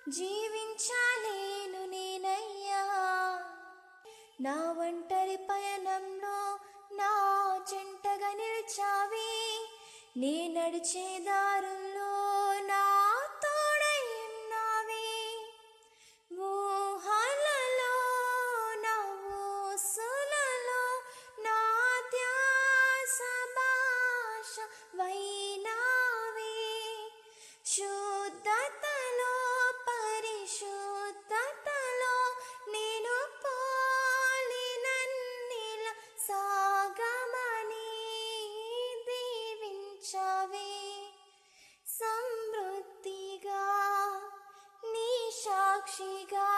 జీవించాలేను నేనయ్యా. నా ఒంటరి పయనంలో నా చెంటగా నిలిచావి, నే నడిచే దారుల్లో నా తోడై ఉన్నావి. ఊహలలో నా ఊసులలో నా ధ్యాస భాష వైనావి. శుద్ధతలో పరిశుద్ధతలో నేను పోలినన్నిల సాగమని దీవించవే. సమృద్ధిగా నీ సాక్షిగా